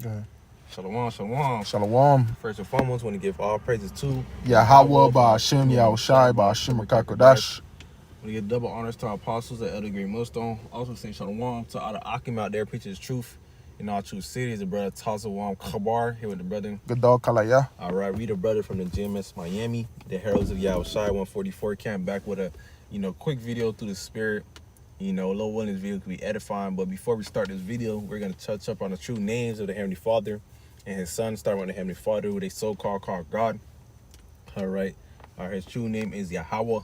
Go ahead. Shalom, shalom. Shalom. First and foremost, want to give all praises to Yahweh Ba'Hashem Yahushai Ba'Hashem Kakodash. We give double honors to our apostles at Elder Green Millstone. Also saying shalom to all the Akim out there preaching his truth in all true cities. The brother Tazawam Khabar here with the brother. Gadol Kalaya. All right, we the brother from the GMS Miami, the Heralds of Yahushai 144 camp, back with a quick video through the spirit. Lord willing, this video can be edifying. But before we start this video, we're gonna touch up on the true names of the Heavenly Father and His Son. Starting with the Heavenly Father, who they so-called call God. All right, his true name is Yahweh,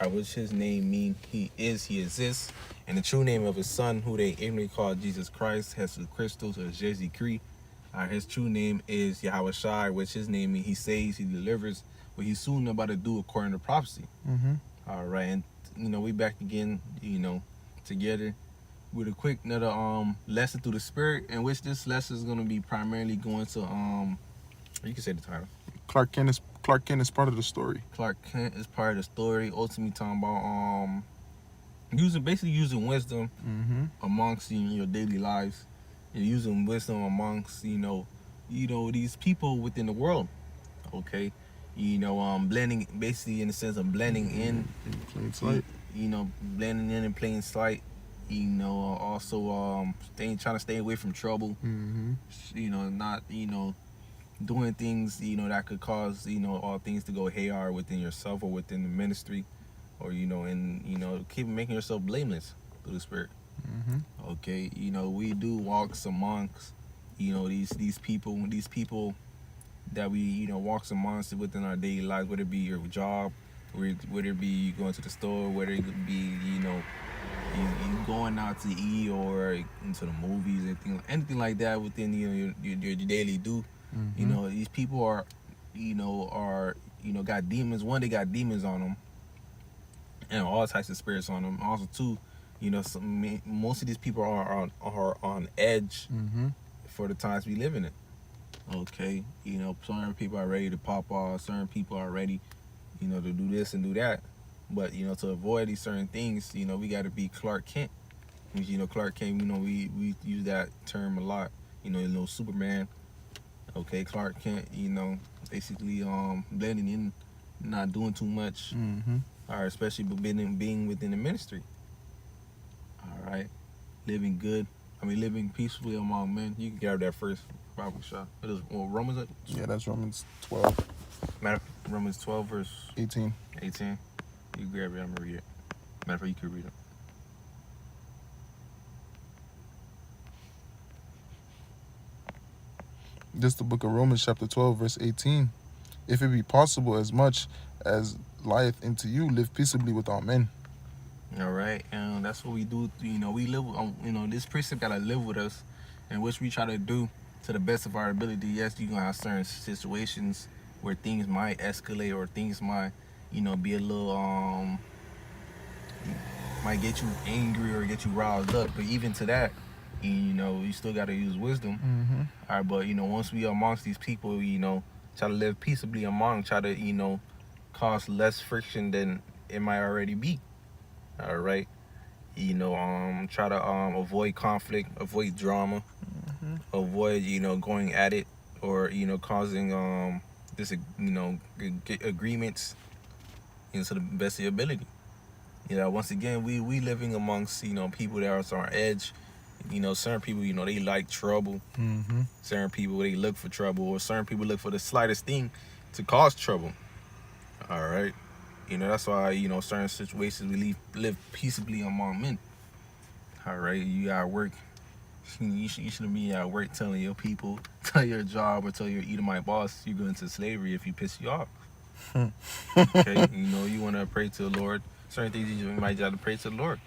which his name means He is, He exists. And the true name of His Son, who they ignorantly call Jesus Christ, Jesus Christus, or Jesus Christ. His true name is Yahweh Shai, which his name means He saves, He delivers, what He's soon about to do according to prophecy. All right, and we back again, together with a quick another lesson through the spirit, in which this lesson is gonna be primarily going to you can say the title. Clark Kent is part of the story. Clark Kent is part of the story. Ultimately talking about using wisdom amongst your daily lives. You're using wisdom amongst these people within the world. Okay. Blending, basically in the sense of blending in Plain sight. Blending in plain sight. Also trying to stay away from trouble. Not doing things that could cause all things to go haywire within yourself or within the ministry, or keep making yourself blameless through the spirit. Okay, we do walks amongst these people that we walks amongst within our daily lives, whether it be your job, whether it be going to the store, whether it could be you going out to eat or into the movies, anything like that within your daily do. These people are got demons. One, they got demons on them, and all types of spirits on them. Also, two, most of these people are on edge for the times we live in it. Okay, certain people are ready to pop off. Certain people are ready, to do this and do that. But to avoid these certain things, we got to be Clark Kent. Which, Clark Kent, we use that term a lot. Superman. Okay, Clark Kent. Basically blending in, not doing too much. Or especially being within the ministry. All right, living good. Living peacefully among men. You can grab that first Bible shot. It is Romans. Yeah, that's Romans 12. Romans 12 verse 18. 18. You grab it. I'm gonna read it. Matter of fact, you could read it. This is the book of Romans chapter 12 verse 18. If it be possible, as much as lieth into you, live peaceably with all men. All right, and that's what we do. We live. This precept gotta live with us, and which we try to do to the best of our ability. Yes, you're gonna have certain situations where things might escalate or things might, be a little might get you angry or get you riled up. But even to that, you still gotta use wisdom. All right, but once we are amongst these people, try to live peaceably among. Try to cause less friction than it might already be. All right, try to avoid conflict, avoid drama, avoid going at it, or causing agreements to the best of your ability. Once again, we living amongst people that are on edge. Certain people they like trouble. Certain people they look for trouble, or certain people look for the slightest thing to cause trouble. All right. That's why, certain situations we live peaceably among men. All right, you got to work. You shouldn't be at work telling your people, tell your job, or tell your Edomite boss you're going into slavery if you piss you off. Okay, you want to pray to the Lord. Certain things you might have to pray to the Lord.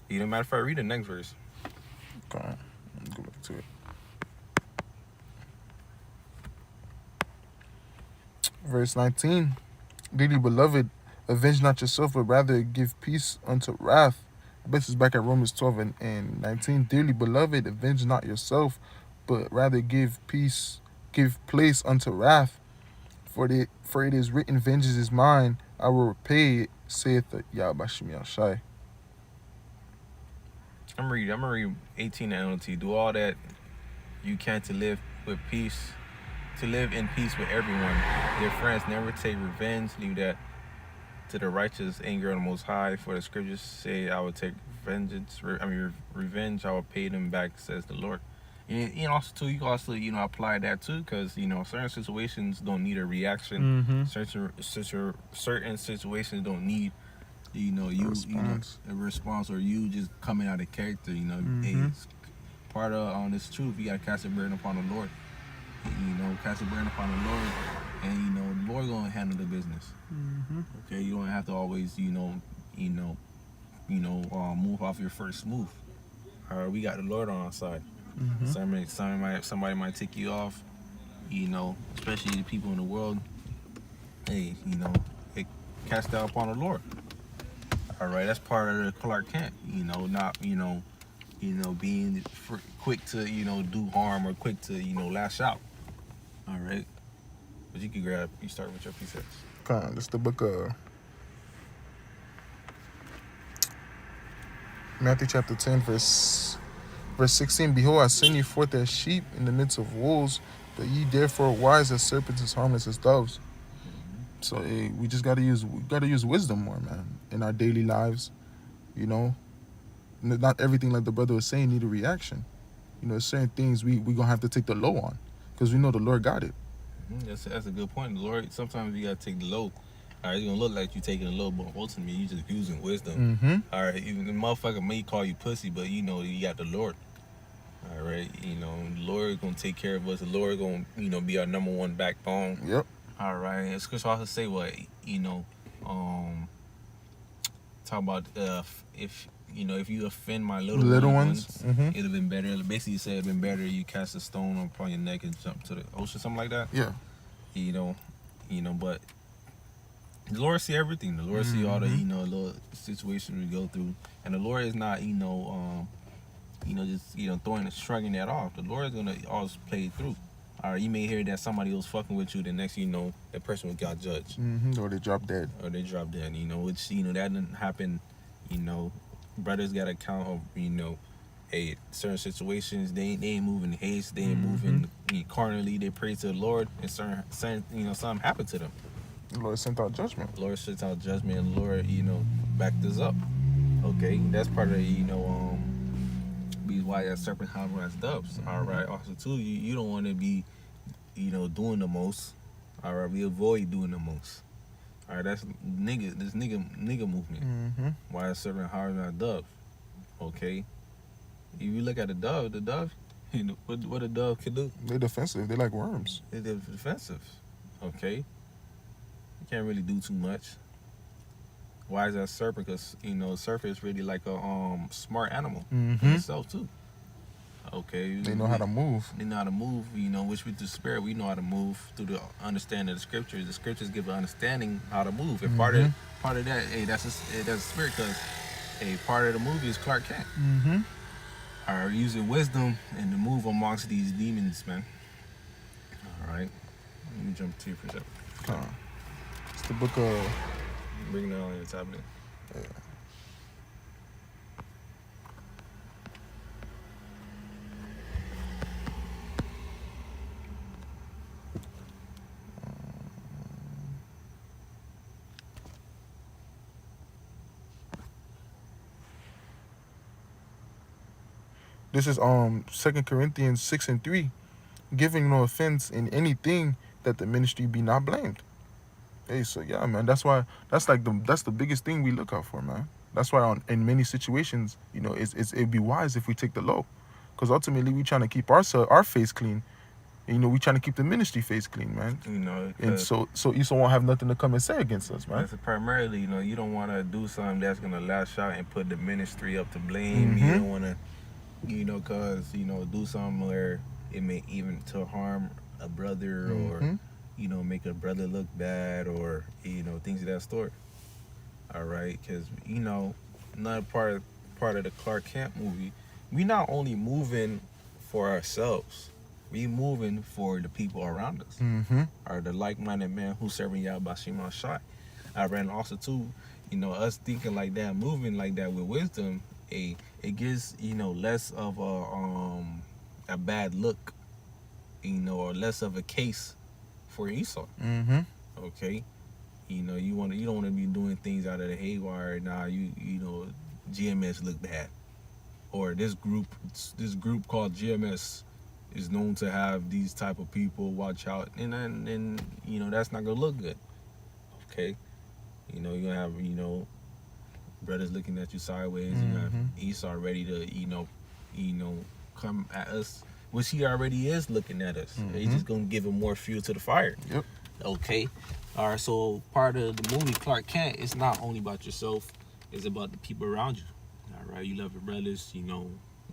Matter of fact, read the next verse. Okay, let me go back to it. Verse 19. Dearly beloved, avenge not yourself, but rather give peace unto wrath. This is back at Romans 12 and 19. Dearly beloved, avenge not yourself, but rather give place unto wrath. For it is written, vengeance is mine, I will repay it, saith the Yahweh Shai. I'm gonna read 18 NLT. Do all that you can to live with peace, to live in peace with everyone. Dear friends, never take revenge. Leave that to the righteous anger on the Most High. For the scriptures say, "I will take revenge. I will pay them back," says the Lord. And also too, you can also apply that too, because certain situations don't need a reaction. Certain situations don't need a response, or you just coming out of character. Hey, it's part of this truth. You gotta cast a burden upon the Lord. Cast a burden upon the Lord, and the Lord gonna handle the business. Okay, you don't have to always move off your first move. All right, we got the Lord on our side. Somebody might take you off, especially the people in the world. Hey, they cast that upon the Lord. All right, that's part of the Clark Kent. Not being quick to do harm, or quick to lash out. All right, but you start with your precepts. This is the book of Matthew chapter 10, verse 16. Behold, I send you forth as sheep in the midst of wolves, but ye therefore wise as serpents, as harmless as doves. So we just gotta use wisdom more, man, in our daily lives. Not everything, like the brother was saying, need a reaction. Certain things we gonna have to take the low on, because we know the Lord got it. That's a good point. The Lord, sometimes you gotta take the low. All right, it's gonna look like you taking the low, but ultimately you just using wisdom. All right, even the motherfucker may call you pussy, but you got the Lord. All right, the Lord gonna take care of us. The Lord gonna be our number one backbone. Yep. All right, and Scripture also say what talk about if you offend my little ones, it'd have been better. Basically, said it'd been better you cast a stone upon your neck and jump to the ocean, something like that. Yeah. But the Lord see everything. The Lord see all the little situations we go through, and the Lord is not just throwing and shrugging that off. The Lord is gonna always play it through. Or you may hear that somebody was fucking with you, the next that person got judged. Or they drop dead. Which that didn't happen. Brothers got to count of hey, certain situations they ain't moving in haste, they ain't moving carnally. They pray to the Lord, and certain something happened to them. The Lord sent out judgment. The Lord sent out judgment, and the Lord backed us up. Okay, that's part of be wise as serpent, harmless as doves. All right. Also too, you don't want to be doing the most. All right, we avoid doing the most. All right, that's nigga movement. Why a serpent harder than a dove? Okay, if you look at the dove, what a dove can do? They're defensive. They're like worms. They're defensive. Okay, you can't really do too much. Why is that serpent? Because serpent is really like a smart animal in itself too. Okay, they know how to move. They know how to move. Which with the spirit, we know how to move through the understanding of the scriptures. The scriptures give an understanding how to move, and part of that, hey, that's a spirit, because part of the movie is Clark Kent. Are using wisdom and to move amongst these demons, man. All right, let me jump to you for a second. It's the book of. Bring it on, it's happening. Yeah. This is 2 Corinthians 6:3, giving no offense in anything, that the ministry be not blamed. Hey, so yeah, man, that's the biggest thing we look out for, man. That's why in many situations, it'd be wise if we take the low, because ultimately we trying to keep our face clean. We trying to keep the ministry face clean, man. And so Esau won't have nothing to come and say against us, man. That's primarily, you don't want to do something that's gonna lash out and put the ministry up to blame. You don't want to, cause do something where it may even to harm a brother, or make a brother look bad, or things of that sort. All right, because another part of the Clark Kent movie, we not only moving for ourselves, we moving for the people around us, or the like-minded man who's serving Yahweh Shema Shai. And also too, us thinking like that, moving like that with wisdom, it gives less of a bad look, or less of a case for Esau. Mm-hmm. Okay, you don't want to be doing things out of the haywire. Nah, GMS look bad, or this group called GMS is known to have these type of people. Watch out, and that's not gonna look good. Okay, you're gonna have brothers looking at you sideways. You have Esau ready to come at us, which he already is looking at us. He's just gonna give him more fuel to the fire. Yep. Okay. All right. So part of the movie Clark Kent is not only about yourself; it's about the people around you. All right. You love your brothers.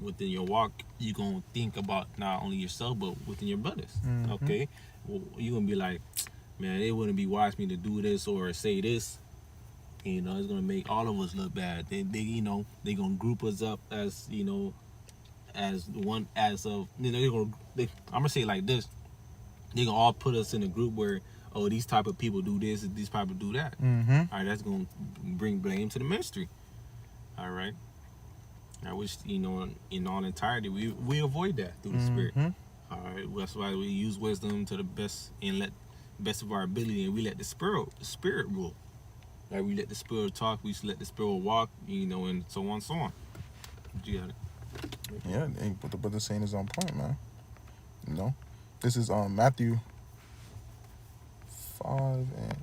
Within your walk, you're gonna think about not only yourself but within your brothers. Okay. Well, you're gonna be like, man, it wouldn't be wise for me to do this or say this. It's gonna make all of us look bad. They gonna group us up as as one as of I'm gonna say it like this. They gonna all put us in a group where these type of people do this and these people do that. All right, that's gonna bring blame to the ministry. All right. I wish in all entirety we avoid that through the Spirit. All right, that's why we use wisdom to the best and let best of our ability, and we let the spirit rule. Like we let the Spirit talk, we let the Spirit walk, and so on and so on. You got it. Yeah, what the brother saying is on point, man. This is Matthew 5 and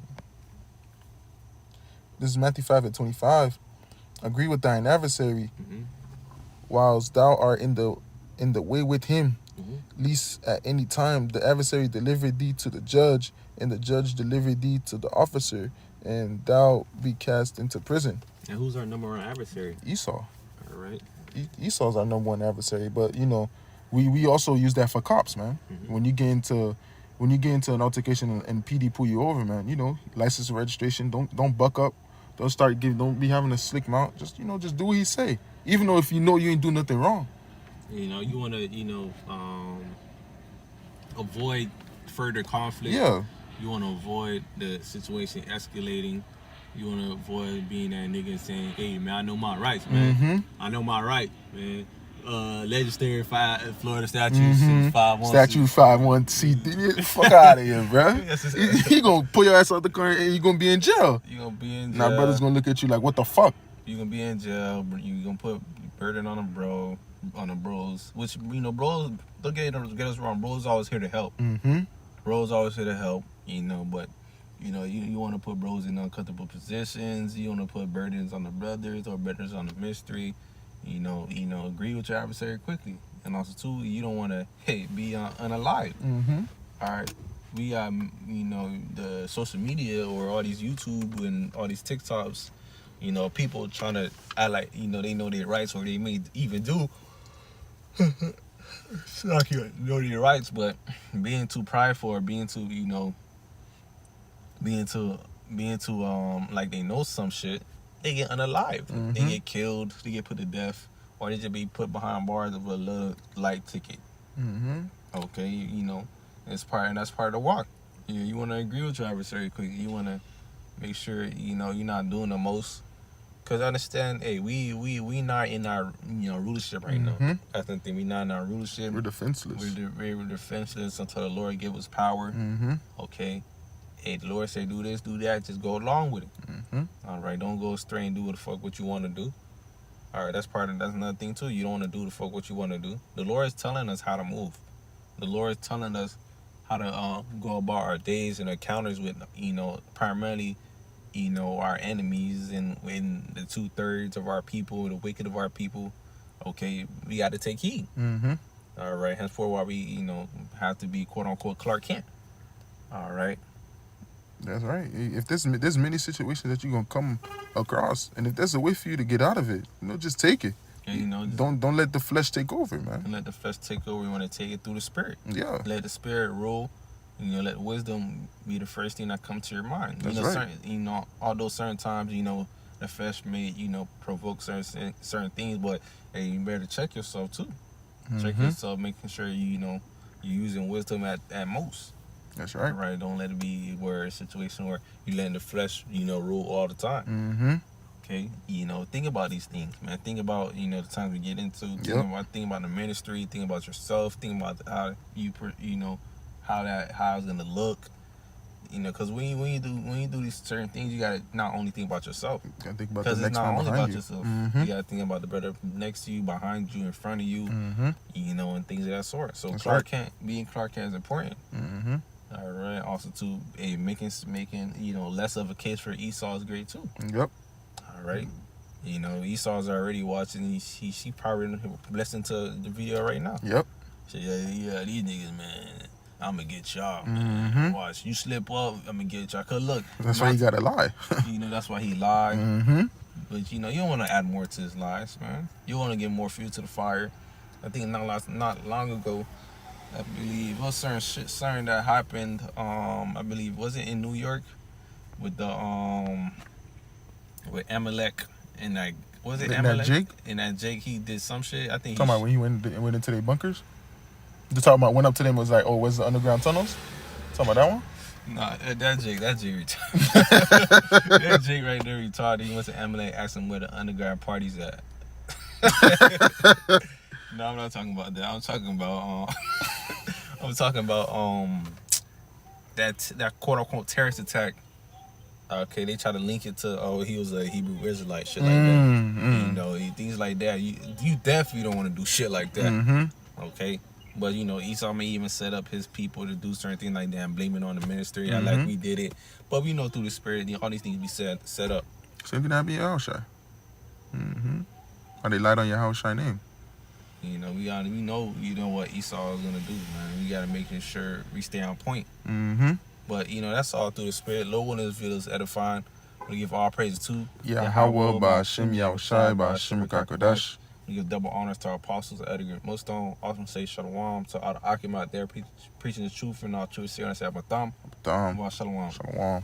this is Matthew 5:25. Agree with thine adversary, whilst thou art in the way with him, lest at any time the adversary deliver thee to the judge, and the judge deliver thee to the officer, and thou be cast into prison. And who's our number one adversary? Esau. All right. Esau's our number one adversary, but we also use that for cops, man. When you get into an altercation and PD pull you over, man, license and registration, don't buck up, don't be having a slick mouth. Just just do what he say, even though if you ain't do nothing wrong. You want to avoid further conflict. Yeah. You want to avoid the situation escalating. You want to avoid being that nigga and saying, hey, man, I know my rights, man. I know my right, man. Legislator Florida Statute 5-1. Statute 5-1. Fuck out of here, bro. He gonna pull your ass out the car and you gonna be in jail. You gonna be in jail. Now brother's gonna look at you like, what the fuck? You gonna be in jail. You gonna put burden on the bros. Which bros. Don't get us wrong. Bros always here to help. Bros always here to help. But you want to put bros in uncomfortable positions. You want to put burdens on the brothers or burdens on the ministry. Agree with your adversary quickly. And also too, you don't want to be unalive. All right, we the social media or all these YouTube and all these TikToks. People trying to act like they know their rights, or they may even do. It's not you know their rights, but being too prideful or being too like they know some shit, they get unalived. They get killed, they get put to death, or they just be put behind bars of a little light ticket. Okay, that's part of the walk. You want to agree with your adversary quick. You want to make sure you're not doing the most. Cause I understand, we not in our rulership right now. That's the thing. We not in our rulership. We're defenseless. We're defenseless until the Lord give us power. Okay. Hey, the Lord say do this, do that. Just go along with it. All right. Don't go astray and do what you want to do. All right. That's another thing too. You don't want to do what you want to do. The Lord is telling us how to move. The Lord is telling us how to go about our days and encounters with primarily. Our enemies and the 2/3 of our people, the wicked of our people. Okay, we got to take heed. All right, henceforth, why we have to be quote unquote Clark Kent. All right. That's right. If there's many situations that you're gonna come across, and if there's a way for you to get out of it, just take it. Yeah, don't let the flesh take over, man. Don't let the flesh take over. You want to take it through the Spirit. Yeah. Let the Spirit rule. Let wisdom be the first thing that comes to your mind. That's right. Although certain times, the flesh may, provoke certain things, but hey, you better check yourself too. Check yourself, making sure you're using wisdom at most. That's right. Right. Don't let it be a situation where you letting the flesh, rule all the time. Okay, you know, think about these things, man. Think about, you know, the times we get into. Think about the ministry. Think about yourself. Think about how you know, how it's gonna look. You know, because when you do these certain things, you gotta not only think about yourself. You gotta think about the Because it's next not man only behind about you. yourself. Mm-hmm. You gotta think about the brother next to you, behind you, in front of you. Mm-hmm. You know, and things of that sort. So That's Clark Kent, being Clark Kent is important. Mm-hmm. All right. Also, too, making you know, less of a case for Esau is great too. Yep. All right. You know, Esau's already watching. She probably listening to the video right now. Yep. So yeah, these niggas, man, I'm gonna get y'all, man. Mm-hmm. Watch, you slip up, I'm gonna get y'all. Cause look, That's why you gotta lie. you know, that's why he lied. Mm-hmm. But you know, you don't want to add more to his lies, man. You want to get more fuel to the fire. I think not long ago, I believe, was certain that happened. I believe, was it in New York with the with Amalek and that, was it And Amalek? that Jake? And that Jake, he did some shit. I think Talking about when he went into their bunkers. You talking about went up to them and was like, oh, where's the underground tunnels? Talking about that one? Nah, that Jake retarded. That Jake right there retarded. He went to Amalek, asked him where the underground party's at. No, I'm not talking about that. I'm talking about that quote unquote terrorist attack. Okay, they try to link it to he was a Hebrew Israelite, shit like that. You know, things like that. You definitely don't want to do shit like that. Mm-hmm. Okay. But you know, Esau may even set up his people to do certain things like that and blame it on the ministry, like we did it. But we know through the spirit, all these things be set up. Same thing that be your house shy. Mm-hmm. Or they lied on your house shy name. You know, we know what Esau is gonna do, man. We gotta make sure we stay on point. Mm-hmm. But you know, that's all through the spirit. Lord, one of this video is edifying. We give all praises to Yahweh by Shem Yahushai by Shem Kakodash. We give double honors to our apostles, Edgar Millstone. Also say shalom to all the Akim out there preaching the truth and all truth. See on the Shabbat. Dam. Shalom. Shalom.